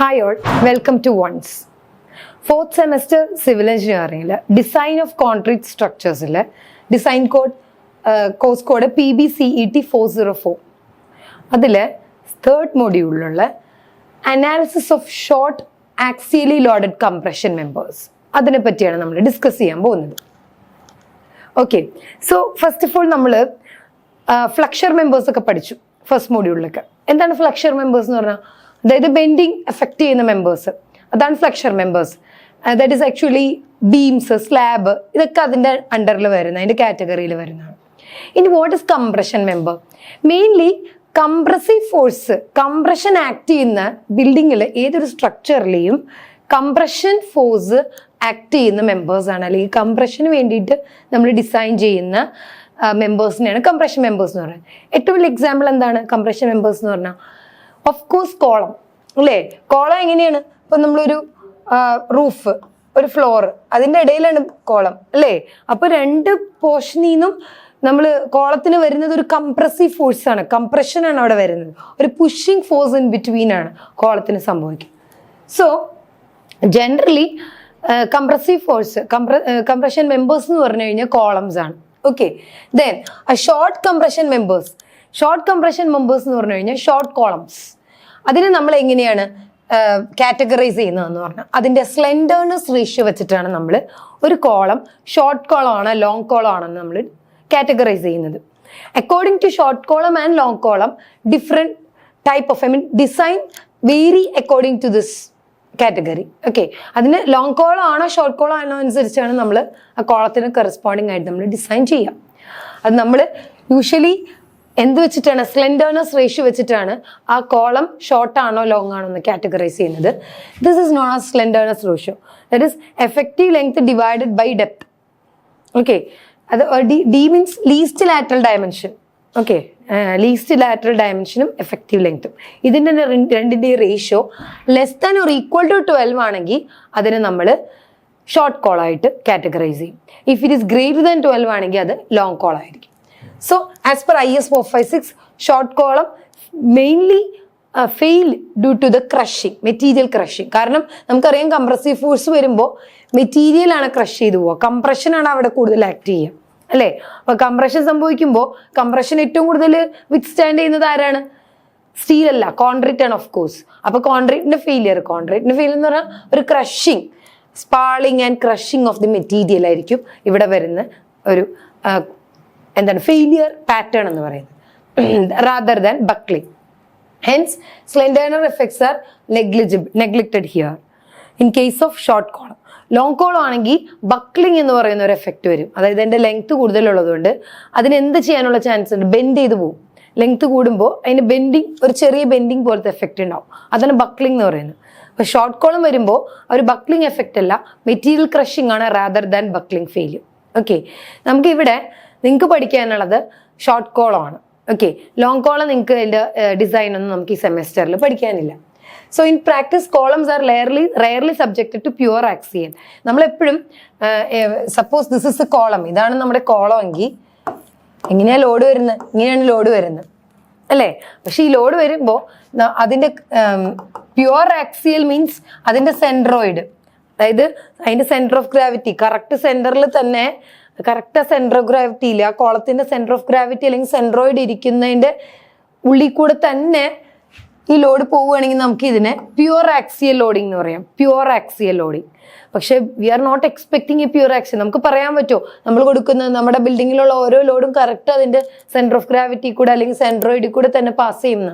Hi all, welcome to ONCE. Fourth semester Civil Engineering Design of Concrete Structures Design code course code PBCET 404. അതിലെ third module Analysis of Short Axially Loaded Compression Members. അതിനെ പറ്റിയാണ് നമ്മൾ discuss ചെയ്യാൻ പോകുന്നത്. Okay, so first of all നമ്മൾ ഫ്ലക്ചർ members ഒക്കെ പഠിച്ചു first മോഡ്യൂളിലൊക്കെ. എന്താണ് ഫ്ലക്ചർ മെമ്പേഴ്സ് എന്ന് പറഞ്ഞാൽ? അതായത് ബെൻഡിങ് എഫക്ട് ചെയ്യുന്ന മെമ്പേഴ്സ്, അതാണ് flexure members. That is actually beams, slab, ഇതൊക്കെ അതിൻ്റെ അണ്ടറിൽ വരുന്ന, അതിൻ്റെ കാറ്റഗറിയിൽ വരുന്നതാണ്. ഇനി what is compression member? Mainly compressive force, compression act ചെയ്യുന്ന ബിൽഡിങ്ങിൽ ഏതൊരു സ്ട്രക്ചറിലെയും കംപ്രഷൻ ഫോഴ്സ് ആക്ട് ചെയ്യുന്ന മെമ്പേഴ്സാണ്, അല്ലെങ്കിൽ കംപ്രഷന് വേണ്ടിയിട്ട് നമ്മൾ ഡിസൈൻ ചെയ്യുന്ന മെമ്പേഴ്സിനെയാണ് കംപ്രഷൻ മെമ്പേഴ്സ് എന്ന് പറയുന്നത്. ഏറ്റവും വലിയ എക്സാമ്പിൾ എന്താണ് കംപ്രഷൻ മെമ്പേഴ്സ് എന്ന് പറഞ്ഞാൽ? ഓഫ് കോഴ്സ് കോളം, അല്ലേ? കോളം എങ്ങനെയാണ്? ഇപ്പം നമ്മളൊരു റൂഫ്, ഒരു ഫ്ലോർ, അതിൻ്റെ ഇടയിലാണ് കോളം, അല്ലേ? അപ്പോൾ രണ്ട് പോർഷനിൽ നിന്നും നമ്മൾ കോളത്തിന് വരുന്നത് ഒരു കംപ്രസീവ് ഫോഴ്സ് ആണ്, കംപ്രഷനാണ് അവിടെ വരുന്നത്. ഒരു പുഷിങ് ഫോഴ്സ് ഇൻ ബിറ്റ്വീൻ ആണ് കോളത്തിന് സംഭവിക്കുക. So generally compressive force, compression members എന്ന് പറഞ്ഞു കഴിഞ്ഞാൽ കോളംസ് ആണ്. Okay, then short compression members. Short compression members എന്ന് പറഞ്ഞു കഴിഞ്ഞാൽ ഷോർട്ട് കോളംസ്. അതിനെ നമ്മൾ എങ്ങനെയാണ് കാറ്റഗറൈസ് ചെയ്യുന്നതെന്ന് പറഞ്ഞാൽ അതിൻ്റെ സ്ലെൻഡർനെസ് റേഷ്യോ വെച്ചിട്ടാണ് നമ്മൾ ഒരു കോളം ഷോർട്ട് കോളം ആണോ ലോങ് കോളം ആണെന്ന് നമ്മൾ കാറ്റഗറൈസ് ചെയ്യുന്നത്. According to short column and long column different type of design vary according to this category. Okay, അതിന് ലോങ് കോളം ആണോ ഷോർട്ട് കോളം ആണോ അനുസരിച്ചാണ് നമ്മൾ ആ കോളത്തിന് കറസ്പോണ്ടിങ് ആയിട്ട് നമ്മൾ ഡിസൈൻ ചെയ്യാം. അത് നമ്മൾ യൂഷ്വലി എന്ത് വെച്ചിട്ടാണ്? സ്ലെൻഡർനെസ് റേഷ്യോ വെച്ചിട്ടാണ് ആ കോളം ഷോർട്ട് ആണോ ലോങ് ആണോ എന്ന് കാറ്റഗറൈസ് ചെയ്യുന്നത്. This is known as slenderness ratio. That is effective length divided by depth. Okay, അത് D means least lateral dimension. Okay, least lateral ഡയമെൻഷനും എഫക്റ്റീവ് ലെങ്ത്തും, ഇതിൻ്റെ രണ്ടിൻ്റെ ratio less than or equal to 12 ആണെങ്കിൽ അതിനെ നമ്മൾ ഷോർട്ട് കോളായിട്ട് കാറ്റഗറൈസ് ചെയ്യും. If it is greater than 12 ആണെങ്കിൽ അത് ലോങ് കോളായിരിക്കും. So, as per IS 456, short column mainly fail due to the crushing, material crushing. കാരണം നമുക്കറിയാം കംപ്രസീവ് ഫോഴ്സ് വരുമ്പോൾ മെറ്റീരിയൽ ആണ് ക്രഷ് ചെയ്തു പോവുക, കംപ്രഷൻ ആണ് അവിടെ കൂടുതൽ ആക്ട് ചെയ്യുക, അല്ലേ? അപ്പോൾ കംപ്രഷൻ സംഭവിക്കുമ്പോൾ കംപ്രഷൻ ഏറ്റവും കൂടുതൽ വിത്ത്സ്റ്റാൻഡ് ചെയ്യുന്നത് ആരാണ്? സ്റ്റീൽ അല്ല, കോൺക്രീറ്റ് ആണ് ഓഫ് കോഴ്സ്. അപ്പോൾ കോൺക്രീറ്റിന്റെ ഫെയിലിയർ എന്ന് പറഞ്ഞാൽ ഒരു crushing, spalling and crushing of the material ആയിരിക്കും ഇവിടെ വരുന്ന ഒരു എന്താണ് ഫെയിലിയർ പാറ്റേൺ എന്ന് പറയുന്നത്, rather than buckling. Hence slenderness effects are neglected here in case of short column. Long column ആണെങ്കിൽ ബക്ലിംഗ് എന്ന് പറയുന്ന ഒരു എഫക്റ്റ് വരും. അതായത് എൻ്റെ ലെങ്ത് കൂടുതലുള്ളതുകൊണ്ട് അതിന് എന്ത് ചെയ്യാനുള്ള ചാൻസ് ഉണ്ട്? ബെൻഡ് ചെയ്ത് പോകും. ലെങ്ത് കൂടുമ്പോൾ അതിന് ബെൻഡിങ്, ഒരു ചെറിയ ബെൻഡിങ് പോലത്തെ എഫക്റ്റ് ഉണ്ടാവും. അതാണ് ബക്ലിംഗ് എന്ന് പറയുന്നത്. അപ്പോൾ ഷോർട്ട് കോളം വരുമ്പോൾ ഒരു ബക്ലിംഗ് എഫക്റ്റ് അല്ല, മെറ്റീരിയൽ ക്രഷിംഗ് ആണ് rather than buckling failure. Okay, നമുക്കിവിടെ നിങ്ങൾക്ക് പഠിക്കാനുള്ളത് ഷോർട്ട് കോളമാണ്. ഓക്കെ, ലോങ് കോളം നിങ്ങൾക്ക് അതിൻ്റെ ഡിസൈൻ ഒന്നും നമുക്ക് ഈ സെമസ്റ്ററിൽ പഠിക്കാനില്ല. So in practice columns are rarely subjected to pure axial. നമ്മളെപ്പോഴും suppose this is a column, ഇതാണ് നമ്മുടെ കോളം എങ്കിൽ എങ്ങനെയാണ് ലോഡ് വരുന്നത്? ഇങ്ങനെയാണ് ലോഡ് വരുന്നത്, അല്ലേ? പക്ഷെ ഈ ലോഡ് വരുമ്പോൾ അതിൻ്റെ പ്യുവർ ആക്സിയൽ മീൻസ് അതിൻ്റെ സെൻട്രോയിഡ്, അതായത് അതിൻ്റെ സെൻറ്റർ ഓഫ് ഗ്രാവിറ്റി കറക്റ്റ് സെൻറ്ററിൽ തന്നെ, കറക്റ്റ് സെൻറ്റർ ഓഫ് ഗ്രാവിറ്റി ഇല്ല, ആ കോളത്തിൻ്റെ സെൻറ്റർ ഓഫ് ഗ്രാവിറ്റി അല്ലെങ്കിൽ സെൻട്രോയിഡ് ഇരിക്കുന്നതിൻ്റെ ഉള്ളിൽ കൂടെ തന്നെ ഈ ലോഡ് പോവുകയാണെങ്കിൽ നമുക്ക് ഇതിനെ പ്യുവർ ആക്സിയൽ ലോഡിംഗ് എന്ന് പറയാം, പ്യുവർ ആക്സിയൽ ലോഡിംഗ്. പക്ഷെ we are not expecting a pure axial. നമുക്ക് പറയാൻ പറ്റുമോ നമ്മൾ കൊടുക്കുന്ന നമ്മുടെ ബിൽഡിങ്ങിലുള്ള ഓരോ ലോഡും കറക്റ്റ് അതിൻ്റെ സെൻറ്റർ ഓഫ് ഗ്രാവിറ്റി കൂടെ അല്ലെങ്കിൽ സെൻട്രോയിഡിൽ കൂടെ തന്നെ പാസ് ചെയ്യുന്ന?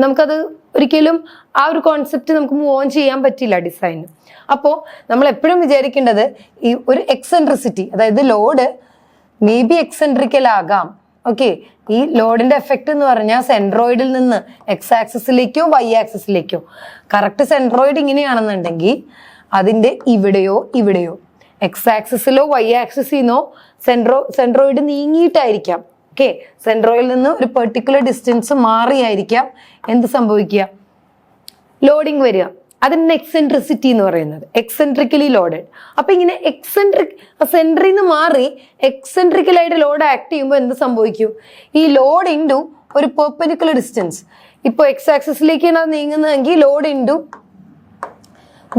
നമുക്കത് ഒരിക്കലും ആ ഒരു കോൺസെപ്റ്റ് നമുക്ക് മൂവ് ഓൺ ചെയ്യാൻ പറ്റില്ല ഡിസൈന്. അപ്പോൾ നമ്മൾ എപ്പോഴും വിചാരിക്കേണ്ടത് ഈ ഒരു എക്സെൻട്രിസിറ്റി, അതായത് ലോഡ് മേ ബി എക്സെൻട്രിക്കൽ ആകാം. ഓക്കെ, ഈ ലോഡിന്റെ എഫക്റ്റ് എന്ന് പറഞ്ഞാൽ സെൻട്രോയിഡിൽ നിന്ന് എക്സ് ആക്സിസിലേക്കോ വൈ ആക്സിസിലേക്കോ, കറക്റ്റ് സെൻട്രോയിഡ് ഇങ്ങനെയാണെന്നുണ്ടെങ്കിൽ അതിൻ്റെ ഇവിടെയോ എക്സ് ആക്സിസിലോ വൈ ആക്സിസിന്നോ സെൻട്രോയിഡ് നീങ്ങിയിട്ടായിരിക്കാം. ഓക്കെ, സെൻട്രോയിൽ നിന്ന് ഒരു പെർട്ടിക്കുലർ ഡിസ്റ്റൻസ് മാറിയായിരിക്കാം എന്ത് സംഭവിക്കുക? ലോഡിങ് വരിക. അതിന് എക്സെൻട്രിസിറ്റി എന്ന് പറയുന്നത്, എക്സെൻട്രിക്കലി ലോഡഡ്. അപ്പൊ ഇങ്ങനെ സെൻട്രിൽ നിന്ന് മാറി എക്സെൻട്രിക്കലായിട്ട് ലോഡ് ആക്ട് ചെയ്യുമ്പോൾ എന്ത് സംഭവിക്കും? ഈ ലോഡ് ഇൻറ്റു ഒരു പെർപെൻഡിക്കുലർ ഡിസ്റ്റൻസ്, ഇപ്പോൾ എക്സ് ആക്സിസിലേക്കാണ് നീങ്ങുന്നതെങ്കിൽ ലോഡ് ഇൻറ്റു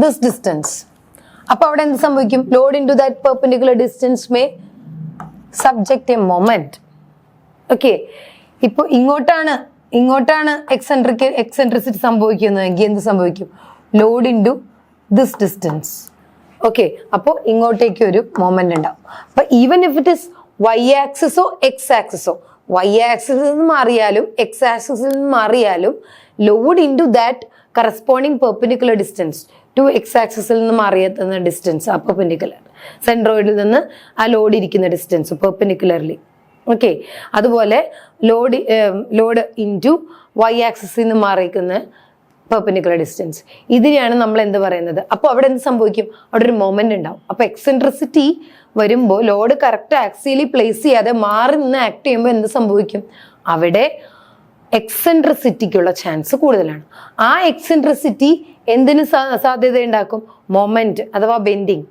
ദിസ് ഡിസ്റ്റൻസ്. അപ്പൊ അവിടെ എന്ത് സംഭവിക്കും? Load into that perpendicular distance may subject a moment. Okay, ഇപ്പൊ ഇങ്ങോട്ടാണ് എക്സെൻട്രിസിറ്റി സംഭവിക്കുന്നതെങ്കിൽ എന്ത് സംഭവിക്കും? Load into this distance. Okay, അപ്പോൾ ഇങ്ങോട്ടേക്ക് ഒരു മൊമെന്റ് ഉണ്ടാവും. അപ്പൊ even if it is Y ആക്സിസോ എക്സ് ആക്സിസോ, വൈ ആക്സിസിൽ നിന്ന് മാറിയാലും എക്സ് ആക്സിസിൽ നിന്ന് മാറിയാലും load into that corresponding perpendicular distance to X ആക്സിസിൽ നിന്ന് മാറിയെത്തുന്ന ഡിസ്റ്റൻസ് ആ പെർപെൻഡിക്കുലർ സെൻട്രോയിഡിൽ നിന്ന് ആ ലോഡ് ഇരിക്കുന്ന ഡിസ്റ്റൻസ് പെർപെൻഡിക്കുലർലി. ഓക്കെ, അതുപോലെ ലോഡ് ഇൻ ടു വൈ ആക്സിസിൽ നിന്ന് മാറിയിരിക്കുന്ന പെർപെൻഡിക്കുലർ ഡിസ്റ്റൻസ്, ഇതിനെയാണ് നമ്മൾ എന്ത് പറയുന്നത്? അപ്പോൾ അവിടെ എന്ത് സംഭവിക്കും? അവിടെ ഒരു മൊമെന്റ് ഉണ്ടാവും. അപ്പൊ എക്സെൻട്രിസിറ്റി വരുമ്പോൾ ലോഡ് കറക്റ്റ് ആക്സിയലി പ്ലേസ് ചെയ്യാതെ മാറി നിന്ന് ആക്ട് ചെയ്യുമ്പോൾ എന്ത് സംഭവിക്കും? അവിടെ എക്സെൻട്രിസിറ്റിക്കുള്ള ചാൻസ് കൂടുതലാണ്. ആ എക്സെൻട്രിസിറ്റി എന്തിന് സാധ്യത ഉണ്ടാക്കും? മൊമെന്റ് അഥവാ ബെൻഡിങ്.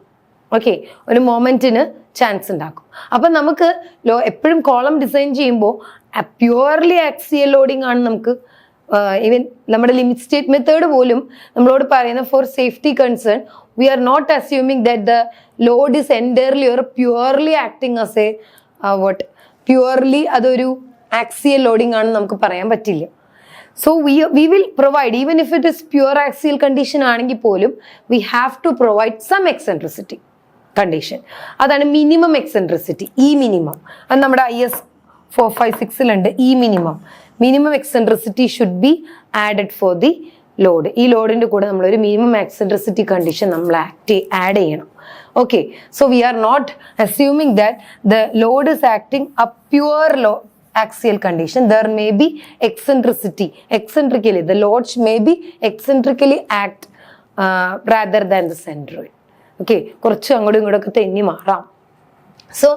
ഓക്കെ, ഒരു മൊമെന്റിന് ചാൻസ് ഉണ്ടാക്കും. അപ്പൊ നമുക്ക് എപ്പോഴും കോളം ഡിസൈൻ ചെയ്യുമ്പോൾ പ്യുവർലി ആക്സിയൽ ലോഡിംഗ് ആണ് നമുക്ക് ഈവൻ നമ്മുടെ ലിമിറ്റ് സ്റ്റേറ്റ് മെത്തേഡ് പോലും നമ്മളോട് പറയുന്ന for safety concern we are not assuming that the load is entirely or purely acting as a purely അതൊരു ആക്സിയൽ ലോഡിംഗ് ആണെന്ന് നമുക്ക് പറയാൻ പറ്റില്ല. So we will provide even if it is pure axial condition ആണെങ്കിൽ പോലും we have to provide some eccentricity condition. അതാണ് minimum eccentricity, E minimum. അത് നമ്മുടെ IS 456 E minimum eccentricity should be added for the load. ഈ ലോഡിന്റെ കൂടെ നമ്മളൊരു minimum eccentricity condition നമ്മൾ ആഡ് ചെയ്യണം. Okay, so we are not assuming that the load is acting a pure axial condition. There may be eccentrically the loads may be eccentrically act rather than the centroid. Okay, കുറച്ച് അങ്ങോട്ടും ഇങ്ങോട്ടൊക്കെ തെന്നി മാറാം. So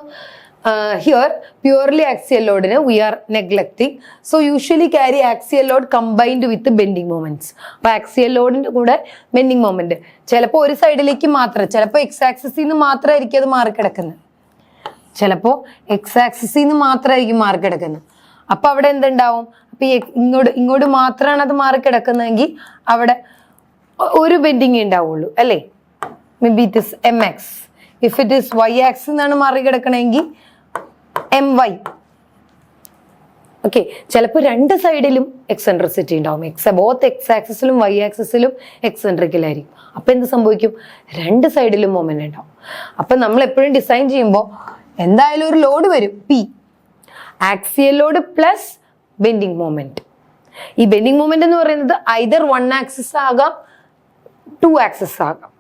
here purely axial load we are neglecting. So usually carry axial load combined with the bending moments. അപ്പോൾ axial load കൂടെ bending moment ചിലപ്പോൾ ഒരു സൈഡിലേക്ക് മാത്രം, ചിലപ്പോൾ x ആക്സിസിൽ നിന്ന് മാത്രമായിരിക്കും അത് മാറിക്കിടക്കുന്നത്, ചിലപ്പോൾ എക്സ് ആക്സിസിൽ നിന്ന് മാത്രമായിരിക്കും മാറിക്കിടക്കുന്നത്. അപ്പൊ അവിടെ എന്തുണ്ടാവും? അപ്പൊ ഇങ്ങോട്ട് മാത്രമാണ് അത് മാറിക്കിടക്കുന്നതെങ്കിൽ അവിടെ ഒരു ബെൻഡിങ് ഉണ്ടാവുള്ളൂ അല്ലേ? May be it is MX. If it is Y ആക്സിൽ നിന്നാണ് മാറിക്കിടക്കണമെങ്കിൽ MY. ഓക്കെ, ചിലപ്പോൾ രണ്ട് സൈഡിലും എക്സെൻട്രിസിറ്റി ഉണ്ടാവും. ബോത്ത് എക്സ് ആക്സിസിലും വൈ ആക്സിസിലും എക്സെൻട്രിക്കലായിരിക്കും. അപ്പൊ എന്ത് സംഭവിക്കും? രണ്ട് സൈഡിലും മൊമെന്റ് ഉണ്ടാവും. അപ്പൊ നമ്മൾ എപ്പോഴും ഡിസൈൻ ചെയ്യുമ്പോൾ എന്തായാലും ഒരു ലോഡ് വരും, P, axial load plus bending moment. ഈ ബെൻഡിങ് മൊമെന്റ് എന്ന് പറയുന്നത് ഐദർ 1 ആക്സിസ് ആകാം 2 ആക്സിസ് ആകാം.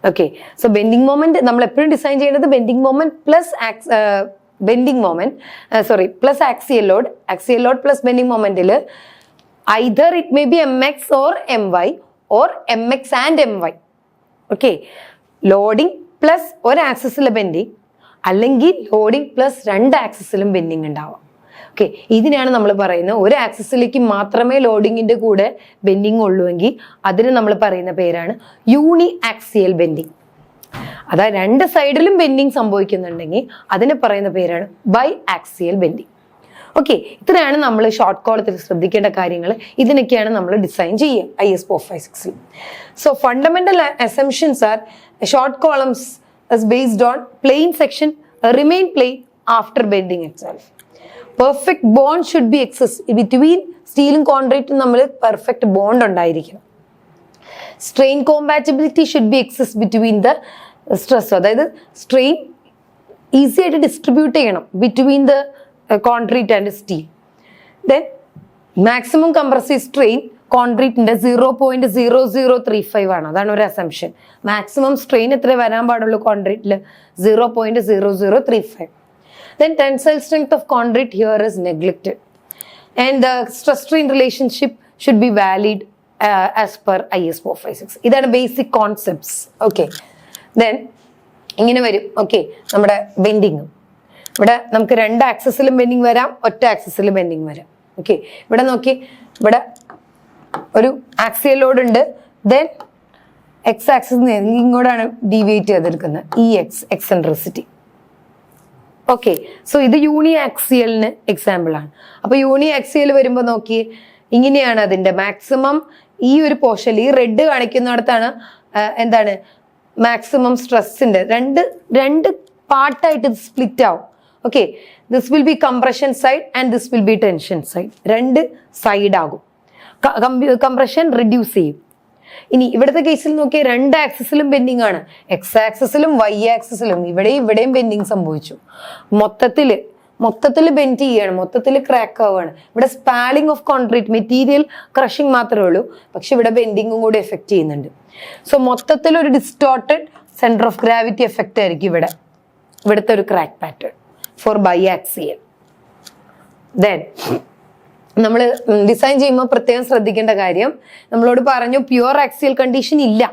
ഓക്കെ, സോ ബെൻഡിങ് മൊമെന്റ് നമ്മൾ എപ്പോഴും ഡിസൈൻ ചെയ്യുന്നത് bending moment plus plus axial load plus bending മൊമെന്റിൽ either it may be MX or MY or MX and MY. Okay, loading plus ഒരു ആക്സിസിലെ ബെൻഡിങ് അല്ലെങ്കിൽ loading plus 2 ആക്സിസിലും bending ഉണ്ടാവാം. Okay, ഇതിനാണ് നമ്മൾ പറയുന്നത് ഒരു ആക്സിസിലേക്ക് മാത്രമേ ലോഡിങ്ങിന്റെ കൂടെ ബെൻഡിങ് ഉള്ളൂവെങ്കിൽ അതിന് നമ്മൾ പറയുന്ന പേരാണ് യൂണി ആക്സിയൽ ബെൻഡിങ്. അതായത് രണ്ട് സൈഡിലും ബെൻഡിങ് സംഭവിക്കുന്നുണ്ടെങ്കിൽ അതിന് പറയുന്ന പേരാണ് ബൈ ആക്സിയൽ ബെൻഡിങ്. ഓക്കെ, ഇത്രയാണ് നമ്മൾ ഷോർട്ട് കോളത്തിൽ ശ്രദ്ധിക്കേണ്ട കാര്യങ്ങൾ. ഇതിനൊക്കെയാണ് നമ്മൾ ഡിസൈൻ ചെയ്യുക IS 456. So fundamental assumptions R short columns is based on plain section remain plain after bending itself. Perfect bond should be exist between steel and concrete. നമ്മൾ perfect bond ഉണ്ടായിരിക്കണം. Strain compatibility should be exist between the stress. അതായത് strain easy ആയിട്ട് distribute ചെയ്യണം between the concrete and steel. Then maximum compressive strain കോൺക്രീറ്റിന്റെ 0.0035 ആണ്. അതാണ് ഒരു assumption. Maximum strain എത്ര വരാൻ പാടുള്ളൂ കോൺക്രീറ്റിൽ? 0.0035. Then tensile strength of concrete here is neglected and the stress strain relationship should be valid as per IS 456. ഇതാണ് basic concepts. Okay, then ഇങ്ങനെ വരും. Okay, നമ്മുടെ ബെൻഡിങ് ഇവിടെ നമുക്ക് 2 ആക്സിസിലും ബെൻഡിങ് വരാം, ഒറ്റ ആക്സിസിലും ബെൻഡിങ് വരാം. ഓക്കെ, ഇവിടെ നോക്കി, ഇവിടെ ഒരു ആക്സിയൽ ലോഡ് ഉണ്ട്, ദെൻ എക്സ് ആക്സിസ് ഇങ്ങോട്ടാണ് ഡീവിയേറ്റ് ചെയ്തെടുക്കുന്നത്, EX എക്സെൻട്രിസിറ്റി. ഓക്കെ, സോ ഇത് യൂണി ആക്സിയലിന് എക്സാമ്പിൾ ആണ്. അപ്പൊ യൂണി ആക്സിയൽ വരുമ്പോൾ നോക്കി, ഇങ്ങനെയാണ് അതിന്റെ മാക്സിമം. ഈ ഒരു പോർഷൻ, ഈ റെഡ് കാണിക്കുന്നിടത്താണ് എന്താണ് മാക്സിമം സ്ട്രെസ്സിന്റെ രണ്ട് പാർട്ടായിട്ട് ഇത് സ്പ്ലിറ്റ് ആവും. Okay, this will be compression side and this will be tension side. രണ്ട് സൈഡ് ആകും. കംപ്രഷൻ റിഡ്യൂസ് ചെയ്യും. ഇനി ഇവിടുത്തെ കേസിൽ നോക്കിയാൽ രണ്ട് ആക്സിസിലും ബെൻഡിങ് ആണ്, എക്സ് ആക്സിസിലും വൈ ആക്സിസിലും. ഇവിടെയും ബെൻഡിങ് സംഭവിച്ചു. മൊത്തത്തിൽ ബെൻഡ് ചെയ്യാണ്, മൊത്തത്തിൽ ക്രാക്ക് ആവുകയാണ്. ഇവിടെ spalling of concrete material crushing മാത്രമേ ഉള്ളൂ, പക്ഷെ ഇവിടെ ബെൻഡിങ്ങും കൂടി എഫക്ട് ചെയ്യുന്നുണ്ട്. സോ മൊത്തത്തിൽ ഒരു distorted centre of gravity effect ആയിരിക്കും ഇവിടുത്തെ ഒരു crack pattern for biaxial. Then നമ്മൾ ഡിസൈൻ ചെയ്യുമ്പോൾ പ്രത്യേകം ശ്രദ്ധിക്കേണ്ട കാര്യം, നമ്മളോട് പറഞ്ഞു പ്യുവർ ആക്സിയൽ കണ്ടീഷൻ ഇല്ല.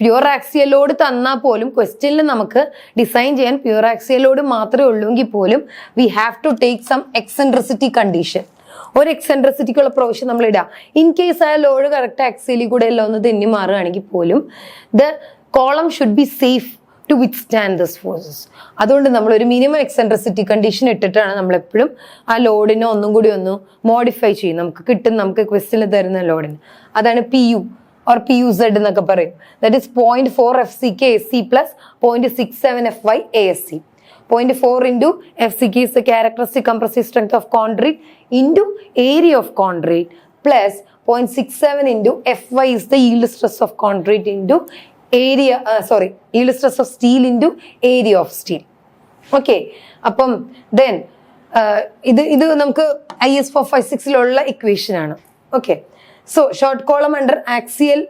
പ്യുവർ ആക്സിയൽ ലോഡ് തന്നാൽ പോലും ക്വസ്റ്റ്യനിൽ നമുക്ക് ഡിസൈൻ ചെയ്യാൻ പ്യുവർ ആക്സിയൽ ലോഡ് മാത്രമേ ഉള്ളൂങ്കിൽ പോലും we have to take some eccentricity condition. ഒരു എക്സെൻട്രിസിറ്റിക്കുള്ള പ്രൊവിഷൻ നമ്മൾ ഇടാം. ഇൻ കേസ് ആ ലോഡ് കറക്റ്റ് ആക്സിയലിൽ കൂടെ എല്ലാം ഒന്ന് തെന്നി മാറുകയാണെങ്കിൽ പോലും the column should be safe to withstand this forces. അതുകൊണ്ട് നമ്മൾ ഒരു മിനിമം എക്സെൻട്രിസിറ്റി കണ്ടീഷൻ ഇട്ടിട്ടാണ് നമ്മൾ എപ്പോഴും ആ ലോഡിനെ ഒന്നും കൂടി ഒന്ന് മോഡിഫൈ ചെയ്യും. നമുക്ക് ക്വസ്റ്റ്യനിൽ തരുന്ന ലോഡിന് അതാണ് PU or PUZ എന്നൊക്കെ പറയും. That is 0.4 FCK SC plus 0.67 FY ASC. 0.4 into FCK is the characteristic compressive strength of concrete into area of concrete plus 0.67 into FY is the yield stress of concrete into yield stress of steel into area of steel. Okay, അപ്പം then ഇത് നമുക്ക് IS 456 equation ആണ്. Okay, so short column under axial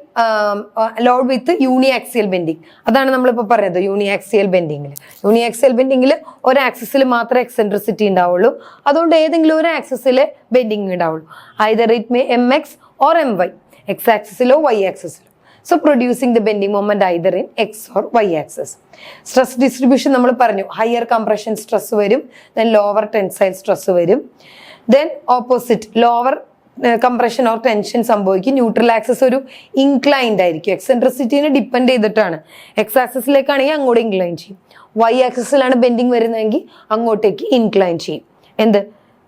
load with uniaxial bending. അതാണ് നമ്മളിപ്പോൾ പറഞ്ഞത്. Uniaxial ബെൻഡിങ്ങിൽ ഒരു ആക്സിസിൽ മാത്രമേ എക്സെൻട്രിസിറ്റി ഉണ്ടാവുള്ളൂ. അതുകൊണ്ട് ഏതെങ്കിലും ഒരു ആക്സിസിൽ ബെൻഡിങ് ഉണ്ടാവുള്ളൂ. Either it may MX or MY, X ആക്സിസിലോ വൈ ആക്സിസിലോ. So producing the bending moment either in X or Y axis. Stress distribution നമ്മൾ പറഞ്ഞു, higher compression stress വരും, then lower tensile stress വരും, then opposite lower compression or tension സംഭവിക്കും. Neutral axis ഒരു inclined ആയിരിക്കും, എക്സെൻട്രിസിറ്റിനെ depend ചെയ്തിട്ടാണ്. X ആക്സിസിലേക്കാണെങ്കിൽ അങ്ങോട്ട് incline ചെയ്യും, വൈ ആക്സിസിലാണ് ബെൻഡിങ് വരുന്നതെങ്കിൽ അങ്ങോട്ടേക്ക് ഇൻക്ലൈൻ ചെയ്യും.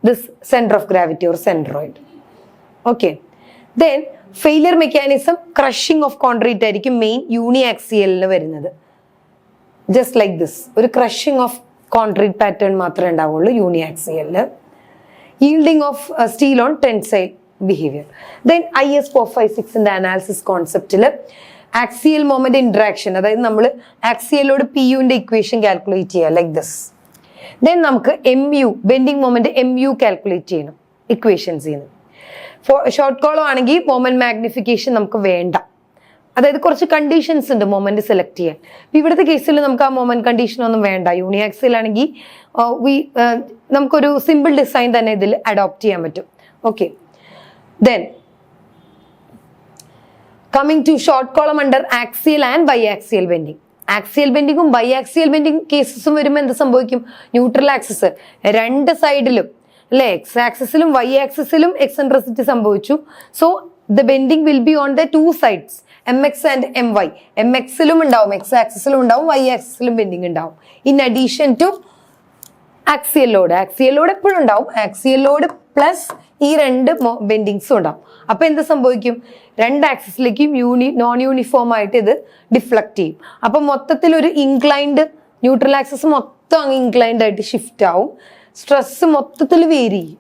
This centre of gravity or centroid. Okay, then failure mechanism crushing of concrete ആയിരിക്കും മെയിൻ യൂണിആക്സിയലിന് വരുന്നത്. ജസ്റ്റ് ലൈക്ക് ദിസ്, ഒരു ക്രഷിംഗ് ഓഫ് കോൺക്രീറ്റ് പാറ്റേൺ മാത്രമേ ഉണ്ടാവുള്ളൂ യൂണിആക്സിയലിന്. Yielding of steel on tensile behaviour. Then IS 456 analysis കോൺസെപ്റ്റിൽ axial moment interaction, അതായത് നമ്മൾ ആക്സിയലോട് PUന്റെ ഇക്വേഷൻ കാൽക്കുലേറ്റ് ചെയ്യുക ലൈക്ക് ദിസ്. ദെൻ നമുക്ക് MU bending moment MU calculate ചെയ്യണം ഇക്വേഷൻസ് ചെയ്യുന്നത്. ഷോർട്ട് കോളം ആണെങ്കിൽ മൊമെന്റ് മാഗ്നിഫിക്കേഷൻ നമുക്ക് വേണ്ട, അതായത് കുറച്ച് കണ്ടീഷൻസ് ഉണ്ട് മൊമെന്റ് സെലക്ട് ചെയ്യാൻ. ഇവിടുത്തെ കേസിൽ നമുക്ക് ആ മൊമെന്റ് കണ്ടീഷൻ ഒന്നും വേണ്ട. യൂണിആക്സിൽ ആണെങ്കിൽ നമുക്കൊരു സിമ്പിൾ ഡിസൈൻ തന്നെ ഇതിൽ അഡോപ്റ്റ് ചെയ്യാൻ പറ്റും. Okay, then coming to short column under axial and biaxial bending. Axial ബെൻഡിങ്ങും ബൈ ആക്സിയൽ ബെൻഡിങ് കേസസും വരുമ്പോൾ എന്ത് സംഭവിക്കും? ന്യൂട്രൽ ആക്സിസ് രണ്ട് സൈഡിലും അല്ലെ, എക്സ് ആക്സിസിലും വൈ ആക്സിസിലും എക്സെൻട്രിസിറ്റി സംഭവിച്ചു. So the bending will be on the two sides, MX and MY. MXലും ഉണ്ടാവും, എക്സ് ആക്സിസിലും ഉണ്ടാവും, വൈ ആക്സിസിലും ബെൻഡിങ് ഉണ്ടാവും. In addition to axial load എപ്പോഴും ഉണ്ടാവും. ആക്സിയൽ ലോഡ് പ്ലസ് ഈ രണ്ട് ബെൻഡിങ്സും ഉണ്ടാവും. അപ്പൊ എന്ത് സംഭവിക്കും? രണ്ട് ആക്സിസിലേക്കും നോൺ യൂണിഫോം ആയിട്ട് ഇത് ഡിഫ്ലക്ട് ചെയ്യും. അപ്പൊ മൊത്തത്തിൽ ഒരു ഇൻക്ലൈൻഡ് ന്യൂട്രൽ ആക്സിസ് മൊത്തം അങ്ങ് ഇൻക്ലൈൻഡ് ആയിട്ട് ഷിഫ്റ്റ് ആവും. സ്ട്രെസ് മൊത്തത്തിൽ വേരി ചെയ്യും.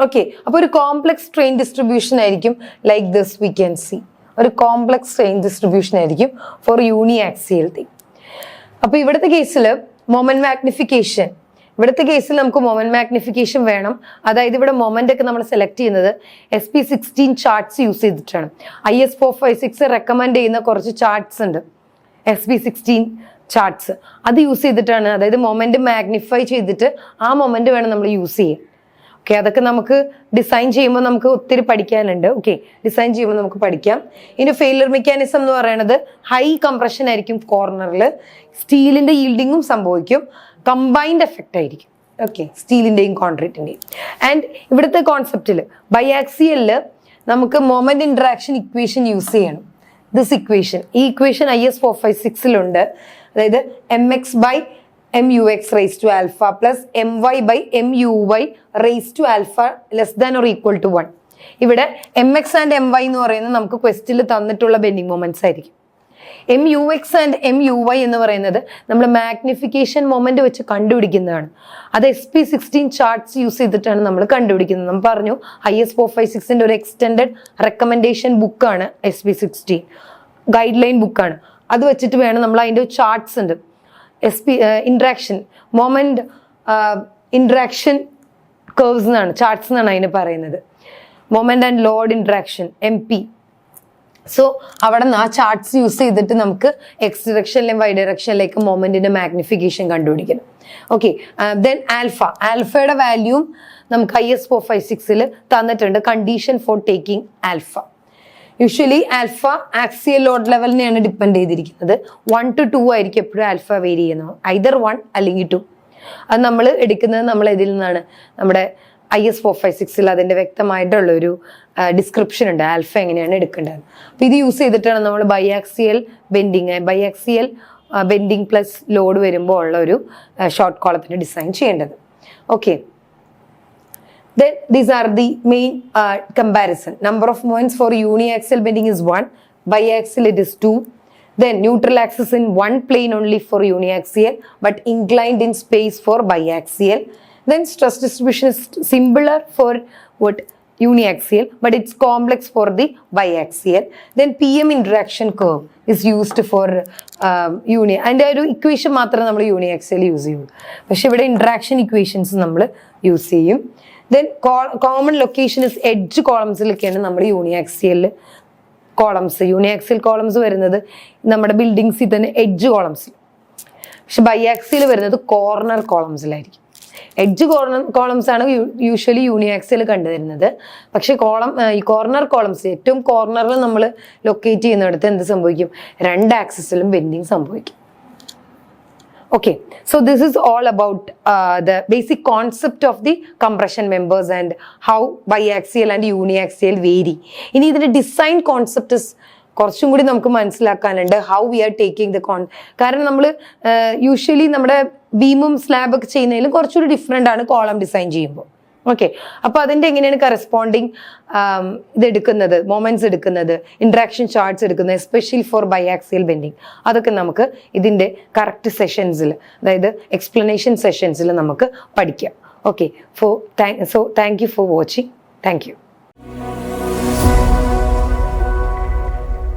ഓക്കെ, അപ്പൊ ഒരു കോംപ്ലക്സ് സ്ട്രെയിൻ ഡിസ്ട്രിബ്യൂഷൻ ആയിരിക്കും like this. We can see ഒരു കോംപ്ലക്സ് സ്ട്രെയിൻ ഡിസ്ട്രിബ്യൂഷൻ ആയിരിക്കും ഫോർ യൂണിആക്സിയൽ തിങ്. അപ്പൊ ഇവിടുത്തെ കേസിൽ മൊമെന്റ് മാഗ്നിഫിക്കേഷൻ, നമുക്ക് മൊമെന്റ് മാഗ്നിഫിക്കേഷൻ വേണം. അതായത് ഇവിടെ മൊമെന്റ് ഒക്കെ നമ്മൾ സെലക്ട് ചെയ്യുന്നത് SP16 ചാർട്ട്സ് യൂസ് ചെയ്തിട്ടാണ്. IS 456 റെക്കമെൻഡ് ചെയ്യുന്ന കുറച്ച് ചാർട്ട്സ് ഉണ്ട്, SP16 ചാർട്ട്സ്. അത് യൂസ് ചെയ്തിട്ടാണ്, അതായത് മൊമെന്റ് മാഗ്നിഫൈ ചെയ്തിട്ട് ആ മൊമെന്റ് വേണം നമ്മൾ യൂസ് ചെയ്യാൻ. ഓക്കെ, അതൊക്കെ നമുക്ക് ഡിസൈൻ ചെയ്യുമ്പോൾ നമുക്ക് ഒത്തിരി പഠിക്കാനുണ്ട്. ഓക്കെ, ഡിസൈൻ ചെയ്യുമ്പോൾ നമുക്ക് പഠിക്കാം. ഇനി ഫെയിലിയർ മെക്കാനിസം എന്ന് പറയുന്നത് ഹൈ കംപ്രഷൻ ആയിരിക്കും കോർണറിൽ, സ്റ്റീലിന്റെ ഈൽഡിങ്ങും സംഭവിക്കും, കമ്പൈൻഡ് എഫക്റ്റ് ആയിരിക്കും. ഓക്കെ, സ്റ്റീലിന്റെയും കോൺക്രീറ്റിന്റെയും. ആൻഡ് ഇവിടുത്തെ കോൺസെപ്റ്റിൽ ബൈ ആക്സിയലില് നമുക്ക് മൊമെന്റ് ഇന്ററാക്ഷൻ ഇക്വേഷൻ യൂസ് ചെയ്യണം. ദിസ് ഇക്വേഷൻ, ഈ ഇക്വേഷൻ IS 456 അതായത് MX by MUX raised to alpha plus MY by MUY raised to alpha less than or equal to 1. ഇവിടെ MX and MY എന്ന് പറയുന്നത് നമുക്ക് ക്വസ്റ്റിൽ തന്നിട്ടുള്ള ബെൻഡിങ് മൊമെന്റ്സ് ആയിരിക്കും. MUX and MUY എന്ന് പറയുന്നത് നമ്മൾ മാഗ്നിഫിക്കേഷൻ മൊമെന്റ് വെച്ച് കണ്ടുപിടിക്കുന്നതാണ്. അത് SP16 ചാർട്ട്സ് യൂസ് ചെയ്തിട്ടാണ് നമ്മൾ കണ്ടുപിടിക്കുന്നത്. നമ്മൾ പറഞ്ഞു IS456ന്റെ ഒരു എക്സ്റ്റെൻഡഡ് റെക്കമെൻഡേഷൻ ബുക്കാണ് SP16, ഗൈഡ് ലൈൻ ബുക്കാണ്. അത് വെച്ചിട്ട് വേണം നമ്മൾ അതിൻ്റെ ചാർട്ട്സ് ഉണ്ട്. ഇൻട്രാക്ഷൻ മൊമെന്റ് ഇൻട്രാക്ഷൻ കർവ്സ് എന്നാണ്, ചാർട്ട്സ് എന്നാണ് അതിന് പറയുന്നത്. Moment and load interaction MP. So അവിടെ നിന്ന് ആ ചാർട്ട്സ് യൂസ് ചെയ്തിട്ട് നമുക്ക് എക്സ് ഡയറക്ഷനിലും വൈ ഡയറക്ഷനിലേക്ക് മൊമെന്റിന്റെ മാഗ്നിഫിക്കേഷൻ കണ്ടുപിടിക്കണം. ഓക്കെ, ദെൻ ആൽഫയുടെ വാല്യൂം നമുക്ക് IS456 തന്നിട്ടുണ്ട്. Condition for taking alpha. Usually alpha axial load ലെവലിനെയാണ് ഡിപ്പെൻഡ് ചെയ്തിരിക്കുന്നത്. 1 to 2 ആയിരിക്കും എപ്പോഴും ആൽഫ വേരി ചെയ്യുന്നത്, ഐദർ 1 അല്ലെങ്കിൽ 2. അത് നമ്മൾ എടുക്കുന്നത് നമ്മൾ ഇതിൽ നിന്നാണ്, നമ്മുടെ IS456 അതിൻ്റെ വ്യക്തമായിട്ടുള്ളൊരു ഡിസ്ക്രിപ്ഷൻ ഉണ്ട് ആൽഫ എങ്ങനെയാണ് എടുക്കേണ്ടത്. അപ്പോൾ ഇത് യൂസ് ചെയ്തിട്ടാണ് നമ്മൾ ബൈആക്സിയൽ ബെൻഡിങ് പ്ലസ് ലോഡ് വരുമ്പോൾ ഉള്ള ഒരു ഷോർട്ട് കോളത്തിന് ഡിസൈൻ ചെയ്യേണ്ടത്. Okay, then these are the main comparison. Number of moments for uniaxial bending is 1, biaxial it is 2. Then neutral axis in one plane only for uniaxial but inclined in space for biaxial. Then stress distribution is similar for what uniaxial but it's complex for the biaxial. Then PM interaction curve is used for അതിൻ്റെ ഒരു equation മാത്രമേ നമ്മൾ യൂണിയാക്സിയൽ use ചെയ്യൂ, പക്ഷെ ഇവിടെ interaction equations നമ്മൾ use ചെയ്യും. Then common location is edge കോളംസിലൊക്കെയാണ് നമ്മൾ യൂണിയാക്സിയൽ കോളംസ് വരുന്നത് നമ്മുടെ ബിൽഡിങ്സിൽ തന്നെ എഡ്ജ് കോളംസിൽ. പക്ഷെ ബൈആക്സിയൽ വരുന്നത് കോർണർ കോളംസിലായിരിക്കും. എഡ്ജ് കോളംസ് ആണ് യൂഷ്വലി യൂണിയാക്സിയൽ കണ്ടുവരുന്നത്. പക്ഷെ ഈ കോർണർ കോളംസ് ഏറ്റവും കോർണറിൽ നമ്മൾ ലൊക്കേറ്റ് ചെയ്യുന്നിടത്ത് എന്ത് സംഭവിക്കും? 2 ആക്സിസിലും ബെൻഡിങ് സംഭവിക്കും. Okay, so this is all about the basic concept of the compression members and how biaxial and uniaxial vary. ഇനി ഇതിന്റെ ഡിസൈൻ കോൺസെപ്റ്റ് കുറച്ചും കൂടി നമുക്ക് മനസ്സിലാക്കാനുണ്ട്. ഹൗ വി ആർ ടേക്കിംഗ് കാരണം നമ്മൾ യൂഷ്വലി നമ്മുടെ ബീമും സ്ലാബൊക്കെ ചെയ്യുന്നതിലും കുറച്ചുകൂടി ഡിഫറെൻ്റ് ആണ് കോളം ഡിസൈൻ ചെയ്യുമ്പോൾ. ഓക്കെ, അപ്പോൾ അതിൻ്റെ എങ്ങനെയാണ് കറസ്പോണ്ടിങ് ഇതെടുക്കുന്നത്, മൊമെന്റ്സ് എടുക്കുന്നത്, ഇൻട്രാക്ഷൻ ചാർട്ട്സ് എടുക്കുന്നത്, എസ്പെഷ്യലി ഫോർ ബൈആക്സിയൽ ബെൻഡിങ്, അതൊക്കെ നമുക്ക് ഇതിൻ്റെ കറക്റ്റ് സെഷൻസിൽ, അതായത് എക്സ്പ്ലനേഷൻ സെഷൻസിൽ നമുക്ക് പഠിക്കാം. Okay, thank you for watching. Thank you.